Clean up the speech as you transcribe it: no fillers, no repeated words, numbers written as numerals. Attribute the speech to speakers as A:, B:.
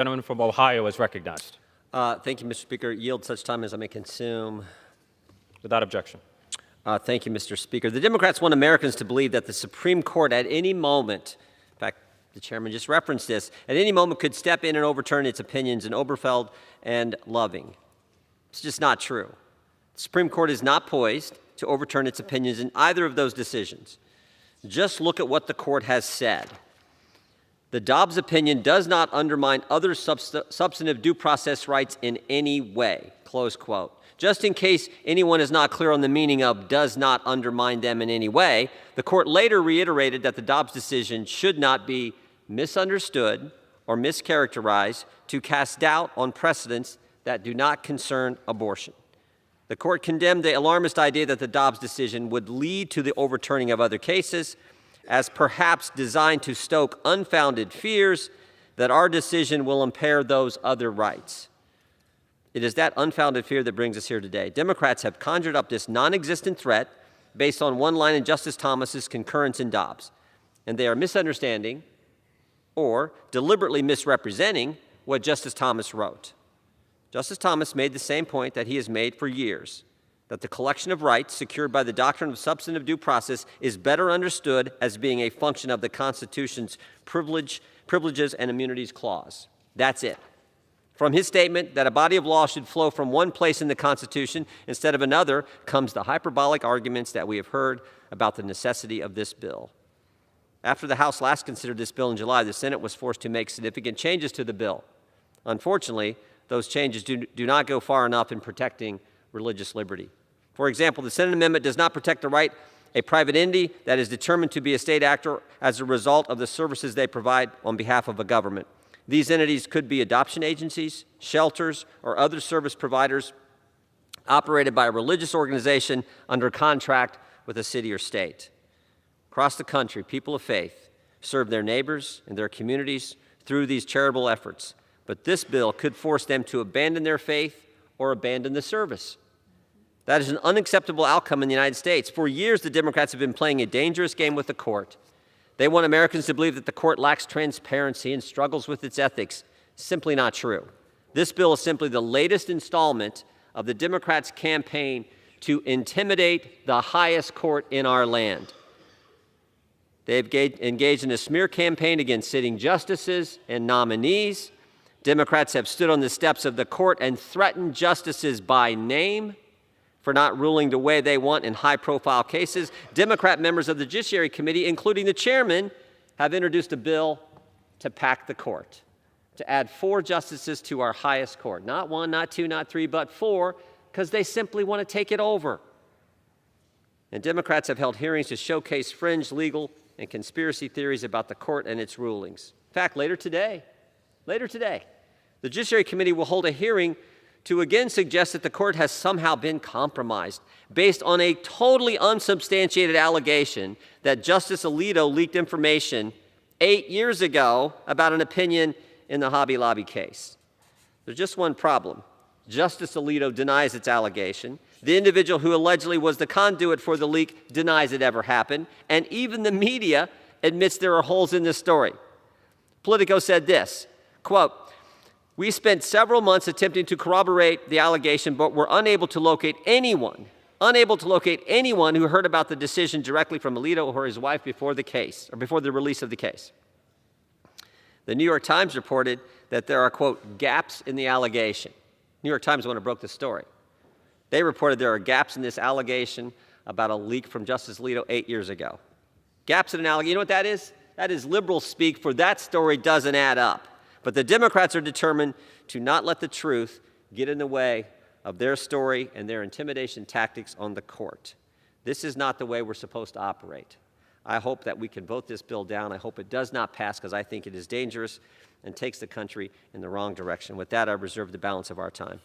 A: Gentleman from Ohio is recognized.
B: Thank you, Mr. Speaker. Yield such time as I may consume.
A: Without objection.
B: Thank you, Mr. Speaker. The Democrats want Americans to believe that the Supreme Court at any moment, in fact, the chairman just referenced this, at any moment could step in and overturn its opinions in Obergefell and Loving. It's just not true. The Supreme Court is not poised to overturn its opinions in either of those decisions. Just look at what the court has said. The Dobbs opinion does not undermine other substantive due process rights in any way, close quote. Just in case anyone is not clear on the meaning of does not undermine them in any way, the court later reiterated that the Dobbs decision should not be misunderstood or mischaracterized to cast doubt on precedents that do not concern abortion. The court condemned the alarmist idea that the Dobbs decision would lead to the overturning of other cases as perhaps designed to stoke unfounded fears that our decision will impair those other rights. It is that unfounded fear that brings us here today. Democrats have conjured up this non-existent threat based on one line in Justice Thomas's concurrence in Dobbs, and they are misunderstanding or deliberately misrepresenting what Justice Thomas wrote. Justice Thomas made the same point that he has made for years, that the collection of rights secured by the doctrine of substantive due process is better understood as being a function of the Constitution's privileges and immunities clause. That's it. From his statement that a body of law should flow from one place in the Constitution instead of another comes the hyperbolic arguments that we have heard about the necessity of this bill. After the House last considered this bill in July, the Senate was forced to make significant changes to the bill. Unfortunately, those changes do not go far enough in protecting religious liberty. For example, the Senate amendment does not protect the right a private entity that is determined to be a state actor as a result of the services they provide on behalf of a government. These entities could be adoption agencies, shelters, or other service providers operated by a religious organization under contract with a city or state. Across the country, people of faith serve their neighbors and their communities through these charitable efforts, but this bill could force them to abandon their faith or abandon the service. That is an unacceptable outcome in the United States. For years, the Democrats have been playing a dangerous game with the court. They want Americans to believe that the court lacks transparency and struggles with its ethics. Simply not true. This bill is simply the latest installment of the Democrats' campaign to intimidate the highest court in our land. They've engaged in a smear campaign against sitting justices and nominees. Democrats have stood on the steps of the court and threatened justices by name for not ruling the way they want in high-profile cases. Democrat members of the Judiciary Committee, including the chairman, have introduced a bill to pack the court, to add 4 justices to our highest court. Not 1, not 2, not 3, but 4, because they simply want to take it over. And Democrats have held hearings to showcase fringe legal and conspiracy theories about the court and its rulings. In fact, later today, the Judiciary Committee will hold a hearing to again suggest that the court has somehow been compromised based on a totally unsubstantiated allegation that Justice Alito leaked information 8 years ago about an opinion in the Hobby Lobby case. There's just one problem. Justice Alito denies its allegation. The individual who allegedly was the conduit for the leak denies it ever happened. And even the media admits there are holes in this story. Politico said this, quote, "We spent several months attempting to corroborate the allegation, but were unable to locate anyone who heard about the decision directly from Alito or his wife before the release of the case." The New York Times reported that there are, quote, "gaps in the allegation." New York Times is the one who broke the story. They reported there are gaps in this allegation about a leak from Justice Alito 8 years ago. Gaps in an allegation, you know what that is? That is liberal speak for that story doesn't add up. But the Democrats are determined to not let the truth get in the way of their story and their intimidation tactics on the court. This is not the way we're supposed to operate. I hope that we can vote this bill down. I hope it does not pass because I think it is dangerous and takes the country in the wrong direction. With that, I reserve the balance of our time.